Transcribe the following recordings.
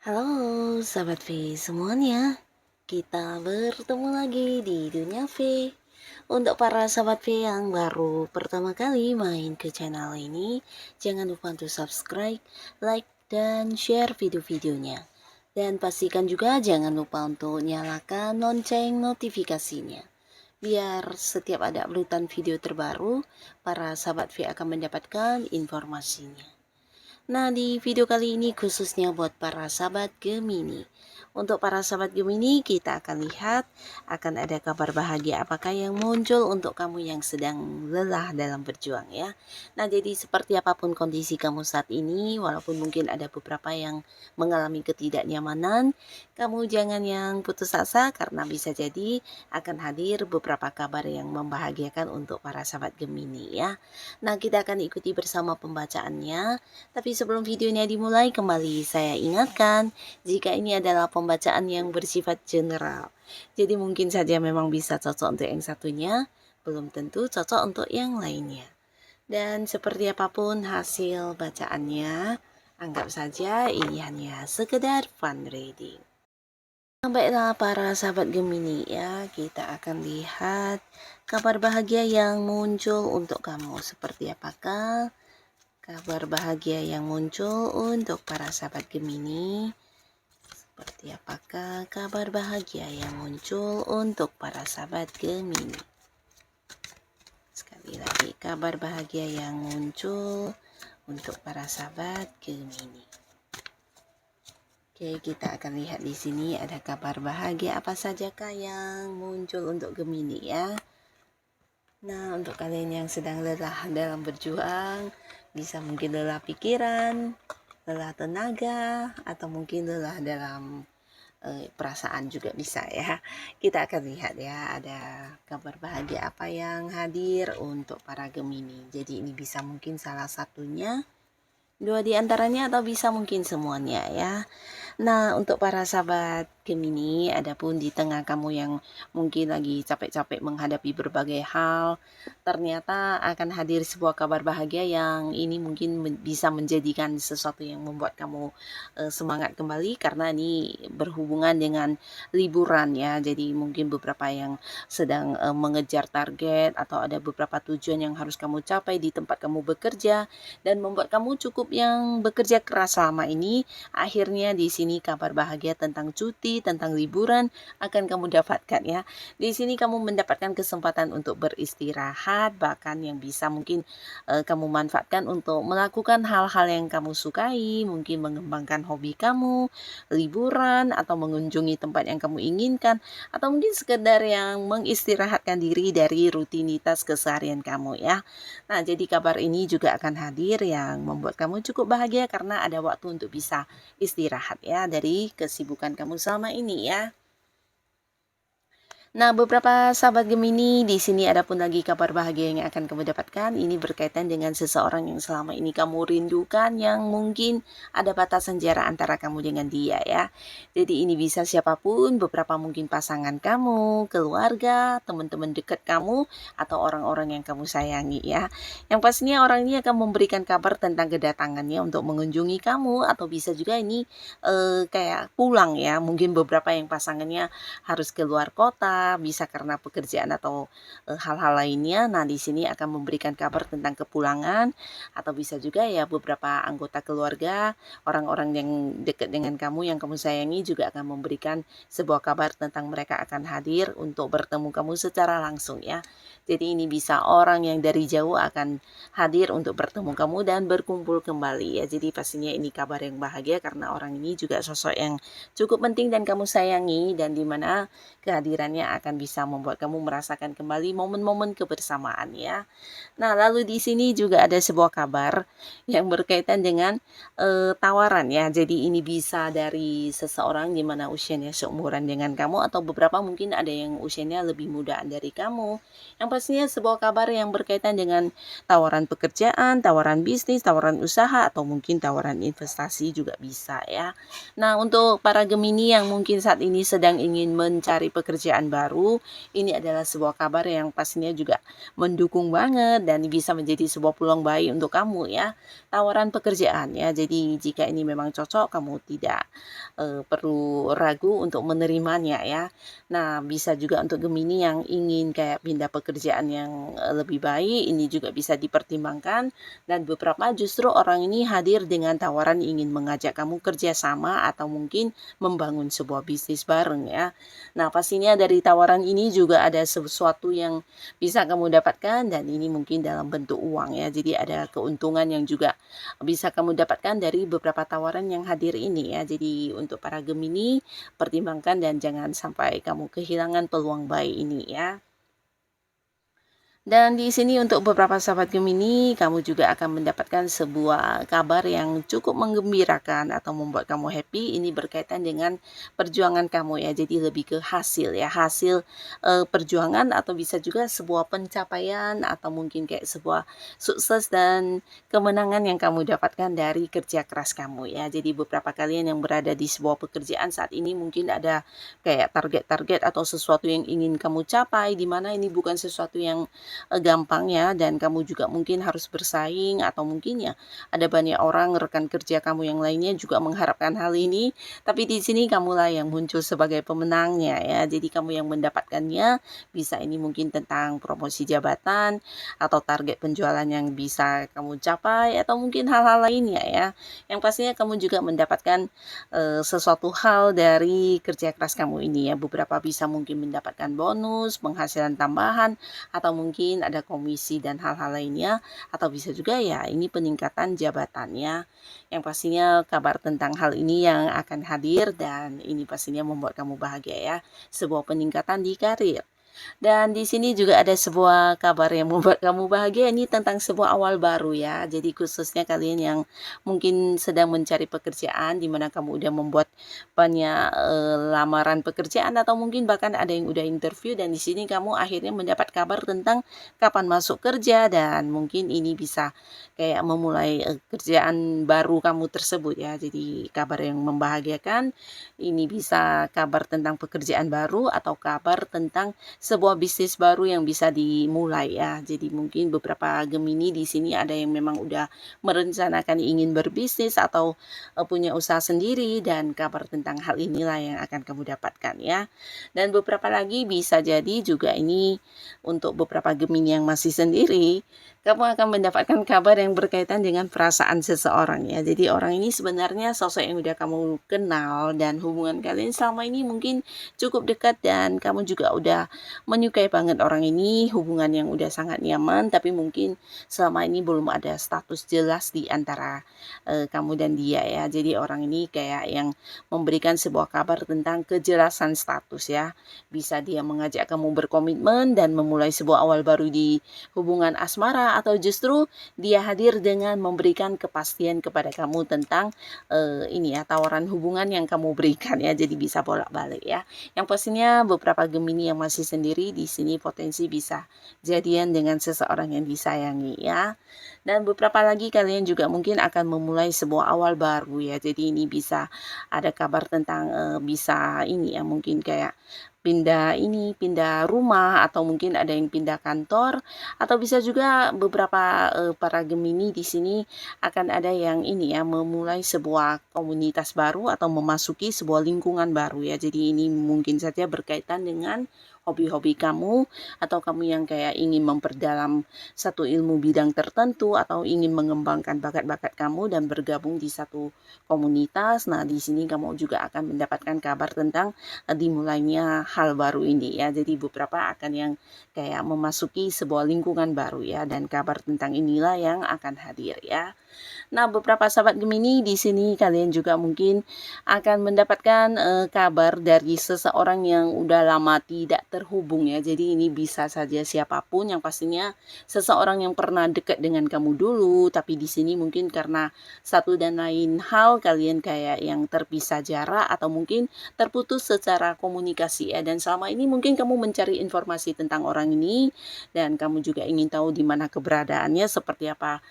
Halo sahabat V semuanya, kita bertemu lagi di Dunia V. Untuk para sahabat V yang baru pertama kali main ke channel ini, jangan lupa untuk subscribe, like, dan share video-videonya. Dan pastikan juga jangan lupa untuk nyalakan lonceng notifikasinya. Biar setiap ada uploadan video terbaru, para sahabat V akan mendapatkan informasinya. Nah, di video kali ini khususnya buat para sahabat Gemini. Untuk para sahabat Gemini, kita akan lihat akan ada kabar bahagia apakah yang muncul untuk kamu yang sedang lelah dalam berjuang ya. Nah, jadi seperti apapun kondisi kamu saat ini, walaupun mungkin ada beberapa yang mengalami ketidaknyamanan, kamu jangan yang putus asa karena bisa jadi akan hadir beberapa kabar yang membahagiakan untuk para sahabat Gemini ya. Nah, kita akan ikuti bersama pembacaannya. Tapi sebelum videonya dimulai, kembali saya ingatkan, jika ini adalah pembacaan yang bersifat general. Jadi mungkin saja memang bisa cocok untuk yang satunya, belum tentu cocok untuk yang lainnya. Dan seperti apapun hasil bacaannya, anggap saja ini hanya sekedar fun reading. Baiklah para sahabat Gemini ya, kita akan lihat kabar bahagia yang muncul untuk kamu. Seperti apakah kabar bahagia yang muncul untuk para sahabat Gemini? Seperti apakah kabar bahagia yang muncul untuk para sahabat Gemini? Sekali lagi, kabar bahagia yang muncul untuk para sahabat Gemini. Oke, kita akan lihat di sini ada kabar bahagia apa sajakah yang muncul untuk Gemini ya. Nah, untuk kalian yang sedang lelah dalam berjuang, bisa mungkin lelah pikiran, lelah tenaga, atau mungkin lelah dalam perasaan juga bisa ya. Kita akan lihat ya, ada kabar bahagia apa yang hadir untuk para Gemini. Jadi ini bisa mungkin salah satunya, dua di antaranya, atau bisa mungkin semuanya ya. Nah, untuk para sahabat Gemini, adapun di tengah kamu yang mungkin lagi capek-capek menghadapi berbagai hal, ternyata akan hadir sebuah kabar bahagia yang ini mungkin bisa menjadikan sesuatu yang membuat kamu semangat kembali, karena ini berhubungan dengan liburan ya. Jadi mungkin beberapa yang sedang mengejar target atau ada beberapa tujuan yang harus kamu capai di tempat kamu bekerja dan membuat kamu cukup yang bekerja keras selama ini, akhirnya di sini kabar bahagia tentang cuti, tentang liburan akan kamu dapatkan ya. Di sini kamu mendapatkan kesempatan untuk beristirahat, bahkan yang bisa mungkin kamu manfaatkan untuk melakukan hal-hal yang kamu sukai, mungkin mengembangkan hobi kamu, liburan, atau mengunjungi tempat yang kamu inginkan, atau mungkin sekedar yang mengistirahatkan diri dari rutinitas keseharian kamu ya. Nah, jadi kabar ini juga akan hadir yang membuat kamu cukup bahagia karena ada waktu untuk bisa istirahat ya dari kesibukan kamu selama ini ya. Nah, beberapa sahabat Gemini, di sini ada pun lagi kabar bahagia yang akan kamu dapatkan. Ini berkaitan dengan seseorang yang selama ini kamu rindukan, yang mungkin ada batasan jarak antara kamu dengan dia ya. Jadi ini bisa siapapun, beberapa mungkin pasangan kamu, keluarga, teman-teman dekat kamu, atau orang-orang yang kamu sayangi ya. Yang pastinya orang ini akan memberikan kabar tentang kedatangannya untuk mengunjungi kamu, atau bisa juga ini kayak pulang ya. Mungkin beberapa yang pasangannya harus keluar kota, bisa karena pekerjaan atau hal-hal lainnya. Nah, di sini akan memberikan kabar tentang kepulangan, atau bisa juga ya beberapa anggota keluarga, orang-orang yang dekat dengan kamu, yang kamu sayangi, juga akan memberikan sebuah kabar tentang mereka akan hadir untuk bertemu kamu secara langsung ya. Jadi ini bisa orang yang dari jauh akan hadir untuk bertemu kamu dan berkumpul kembali ya. Jadi pastinya ini kabar yang bahagia karena orang ini juga sosok yang cukup penting dan kamu sayangi, dan dimana kehadirannya yang akan bisa membuat kamu merasakan kembali momen-momen kebersamaan ya. Nah, lalu di sini juga ada sebuah kabar yang berkaitan dengan tawaran ya. Jadi ini bisa dari seseorang di mana usianya seumuran dengan kamu atau beberapa mungkin ada yang usianya lebih muda dari kamu. Yang pastinya sebuah kabar yang berkaitan dengan tawaran pekerjaan, tawaran bisnis, tawaran usaha atau mungkin tawaran investasi juga bisa ya. Nah, untuk para Gemini yang mungkin saat ini sedang ingin mencari pekerjaan baru, ini adalah sebuah kabar yang pastinya juga mendukung banget dan bisa menjadi sebuah peluang baik untuk kamu ya. Tawaran pekerjaan ya. Jadi jika ini memang cocok, kamu tidak perlu ragu untuk menerimanya ya. Nah, bisa juga untuk Gemini yang ingin kayak pindah pekerjaan yang lebih baik, ini juga bisa dipertimbangkan. Dan beberapa justru orang ini hadir dengan tawaran ingin mengajak kamu kerjasama atau mungkin membangun sebuah bisnis bareng ya. Nah, pastinya dari tawaran ini juga ada sesuatu yang bisa kamu dapatkan dan ini mungkin dalam bentuk uang ya. Jadi ada keuntungan yang juga bisa kamu dapatkan dari beberapa tawaran yang hadir ini ya. Jadi untuk para Gemini, pertimbangkan dan jangan sampai kamu kehilangan peluang baik ini ya. Dan di sini untuk beberapa sahabat Gemini, kamu juga akan mendapatkan sebuah kabar yang cukup menggembirakan atau membuat kamu happy. Ini berkaitan dengan perjuangan kamu ya, jadi lebih ke hasil ya, hasil perjuangan atau bisa juga sebuah pencapaian atau mungkin kayak sebuah sukses dan kemenangan yang kamu dapatkan dari kerja keras kamu ya. Jadi beberapa kalian yang berada di sebuah pekerjaan saat ini mungkin ada kayak target-target atau sesuatu yang ingin kamu capai, di mana ini bukan sesuatu yang gampang ya dan kamu juga mungkin harus bersaing atau mungkin ya ada banyak orang rekan kerja kamu yang lainnya juga mengharapkan hal ini, tapi di sini kamulah yang muncul sebagai pemenangnya ya. Jadi kamu yang mendapatkannya, bisa ini mungkin tentang promosi jabatan atau target penjualan yang bisa kamu capai atau mungkin hal-hal lainnya ya. Yang pastinya kamu juga mendapatkan sesuatu hal dari kerja keras kamu ini ya. Beberapa bisa mungkin mendapatkan bonus, penghasilan tambahan atau mungkin ada komisi dan hal-hal lainnya, atau bisa juga ya ini peningkatan jabatannya. Yang pastinya kabar tentang hal ini yang akan hadir dan ini pastinya membuat kamu bahagia ya, sebuah peningkatan di karir. Dan di sini juga ada sebuah kabar yang membuat kamu bahagia, ini tentang sebuah awal baru ya. Jadi khususnya kalian yang mungkin sedang mencari pekerjaan di mana kamu udah membuat banyak lamaran pekerjaan atau mungkin bahkan ada yang udah interview dan di sini kamu akhirnya mendapat kabar tentang kapan masuk kerja dan mungkin ini bisa kayak memulai kerjaan baru kamu tersebut ya. Jadi kabar yang membahagiakan, ini bisa kabar tentang pekerjaan baru atau kabar tentang sebuah bisnis baru yang bisa dimulai ya. Jadi mungkin beberapa Gemini di sini ada yang memang udah merencanakan ingin berbisnis atau punya usaha sendiri dan kabar tentang hal inilah yang akan kamu dapatkan ya. Dan beberapa lagi bisa jadi juga ini untuk beberapa Gemini yang masih sendiri, kamu akan mendapatkan kabar yang berkaitan dengan perasaan seseorang ya. Jadi orang ini sebenarnya sosok yang udah kamu kenal dan hubungan kalian selama ini mungkin cukup dekat dan kamu juga udah menyukai banget orang ini, hubungan yang udah sangat nyaman, tapi mungkin selama ini belum ada status jelas di antara kamu dan dia ya. Jadi orang ini kayak yang memberikan sebuah kabar tentang kejelasan status ya. Bisa dia mengajak kamu berkomitmen dan memulai sebuah awal baru di hubungan asmara atau justru dia hadir dengan memberikan kepastian kepada kamu tentang ini ya, tawaran hubungan yang kamu berikan ya. Jadi bisa bolak-balik ya. Yang pastinya beberapa Gemini yang masih sendiri di sini potensi bisa jadian dengan seseorang yang disayangi ya. Dan beberapa lagi kalian juga mungkin akan memulai sebuah awal baru ya. Jadi ini bisa ada kabar tentang bisa ini ya, mungkin kayak pindah rumah atau mungkin ada yang pindah kantor atau bisa juga beberapa para Gemini di sini akan ada yang ini ya, memulai sebuah komunitas baru atau memasuki sebuah lingkungan baru ya. Jadi ini mungkin saja berkaitan dengan hobi-hobi kamu atau kamu yang kayak ingin memperdalam satu ilmu bidang tertentu atau ingin mengembangkan bakat-bakat kamu dan bergabung di satu komunitas. Nah, di sini kamu juga akan mendapatkan kabar tentang dimulainya hal baru ini ya. Jadi beberapa akan yang kayak memasuki sebuah lingkungan baru ya, dan kabar tentang inilah yang akan hadir ya. Nah, beberapa sahabat Gemini di sini kalian juga mungkin akan mendapatkan kabar dari seseorang yang udah lama tidak terhubung ya. Jadi ini bisa saja siapapun, yang pastinya seseorang yang pernah dekat dengan kamu dulu, tapi di sini mungkin karena satu dan lain hal kalian kayak yang terpisah jarak atau mungkin terputus secara komunikasi ya. Dan selama ini mungkin kamu mencari informasi tentang orang ini dan kamu juga ingin tahu di mana keberadaannya, seperti apa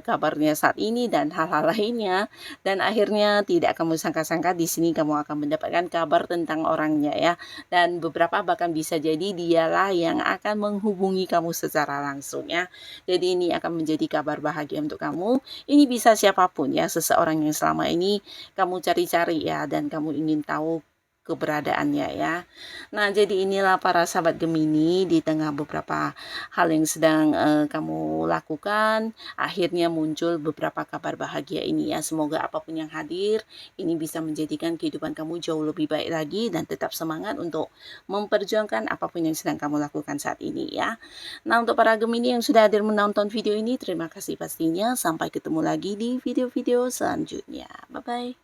kabarnya saat ini dan hal-hal lainnya, dan akhirnya tidak kamu sangka-sangka di sini kamu akan mendapatkan kabar tentang orangnya ya, dan beberapa bahkan bisa jadi dialah yang akan menghubungi kamu secara langsung ya. Jadi ini akan menjadi kabar bahagia untuk kamu. Ini bisa siapapun ya, seseorang yang selama ini kamu cari-cari ya, dan kamu ingin tahu keberadaannya ya. Nah, jadi inilah para sahabat Gemini, di tengah beberapa hal yang sedang kamu lakukan, akhirnya muncul beberapa kabar bahagia ini ya. Semoga apapun yang hadir ini bisa menjadikan kehidupan kamu jauh lebih baik lagi, dan tetap semangat untuk memperjuangkan apapun yang sedang kamu lakukan saat ini ya. Nah, untuk para Gemini yang sudah hadir menonton video ini, terima kasih pastinya. Sampai ketemu lagi di video-video selanjutnya. Bye bye.